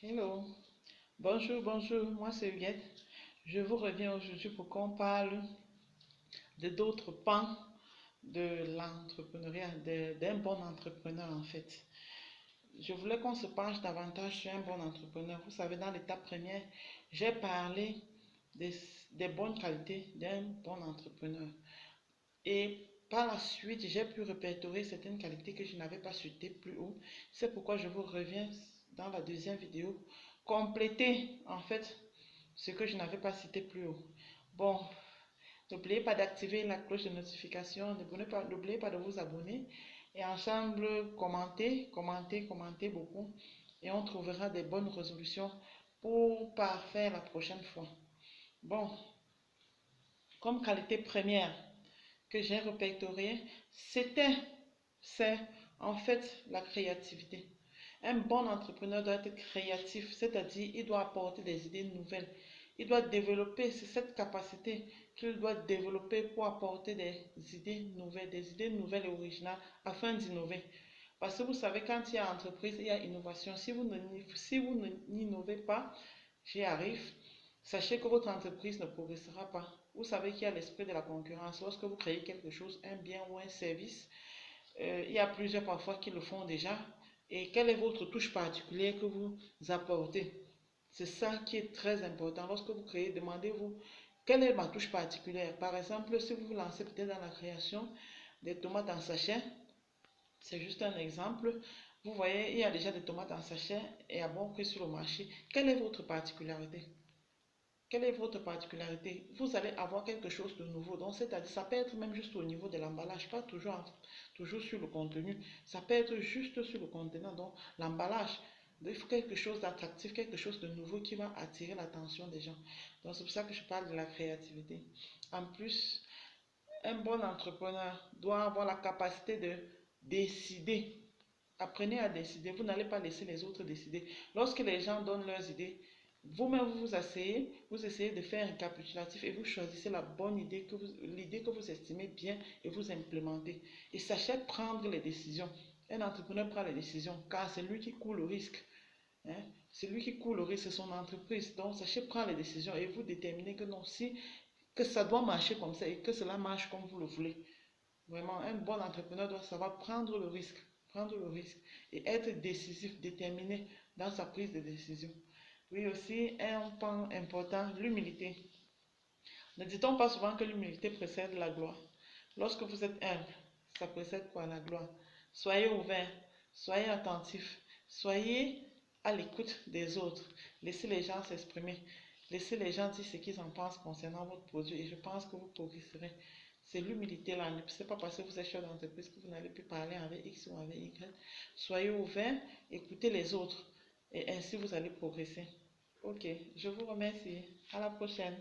Hello, bonjour, moi c'est Huguette. Je vous reviens aujourd'hui pour qu'on parle de d'autres pans de l'entrepreneuriat, d'un bon entrepreneur en fait. Je voulais qu'on se penche davantage sur un bon entrepreneur. Vous savez, dans l'étape première, j'ai parlé des, des bonnes qualités d'un bon entrepreneur. Et par la suite, j'ai pu répertorier certaines qualités que je n'avais pas citées plus haut. C'est pourquoi je vous reviens dans la deuxième vidéo, compléter en fait ce que je n'avais pas cité plus haut. Bon, n'oubliez pas d'activer la cloche de notification, n'oubliez pas de vous abonner et ensemble commentez beaucoup et on trouvera des bonnes résolutions pour parfaire la prochaine fois. Bon, comme qualité première que j'ai répertoriée, c'est en fait la créativité. Un bon entrepreneur doit être créatif, c'est-à-dire il doit apporter des idées nouvelles. Il doit développer, c'est cette capacité qu'il doit développer pour apporter des idées nouvelles et originales afin d'innover. Parce que vous savez, quand il y a entreprise, il y a innovation. Si vous n'innovez pas, j'y arrive, sachez que votre entreprise ne progressera pas. Vous savez qu'il y a l'esprit de la concurrence. Lorsque vous créez quelque chose, un bien ou un service, il y a plusieurs parfois qui le font déjà. Et quelle est votre touche particulière que vous apportez? C'est ça qui est très important. Lorsque vous créez, demandez-vous quelle est ma touche particulière. Par exemple, si vous vous lancez peut-être dans la création des tomates en sachet, c'est juste un exemple. Vous voyez, il y a déjà des tomates en sachet et à bon prix sur le marché. Quelle est votre particularité? Quelle est votre particularité? Vous allez avoir quelque chose de nouveau. Donc, c'est-à-dire, ça peut être même juste au niveau de l'emballage, pas toujours sur le contenu. Ça peut être juste sur le contenant, donc l'emballage. Il faut quelque chose d'attractif, quelque chose de nouveau qui va attirer l'attention des gens. Donc, c'est pour ça que je parle de la créativité. En plus, un bon entrepreneur doit avoir la capacité de décider. Apprenez à décider. Vous n'allez pas laisser les autres décider. Lorsque les gens donnent leurs idées, vous-même vous essayez de faire un récapitulatif et vous choisissez la bonne idée, l'idée que vous estimez bien et vous implémentez. Et sachez prendre les décisions. Un entrepreneur prend les décisions car c'est lui qui court le risque. Hein? C'est lui qui court le risque, c'est son entreprise. Donc sachez prendre les décisions et vous déterminez que non, si que ça doit marcher comme ça et que cela marche comme vous le voulez. Vraiment, un bon entrepreneur doit savoir prendre le risque et être décisif, déterminé dans sa prise de décision. Oui, aussi, un point important, l'humilité. Ne dit-on pas souvent que l'humilité précède la gloire? Lorsque vous êtes humble, ça précède quoi la gloire? Soyez ouvert, soyez attentif, soyez à l'écoute des autres. Laissez les gens s'exprimer. Laissez les gens dire ce qu'ils en pensent concernant votre produit et je pense que vous progresserez. C'est l'humilité là. Ce n'est pas parce que vous êtes chef d'entreprise que vous n'allez plus parler avec X ou avec Y. Soyez ouvert, écoutez les autres et ainsi vous allez progresser. Ok, je vous remercie. À la prochaine.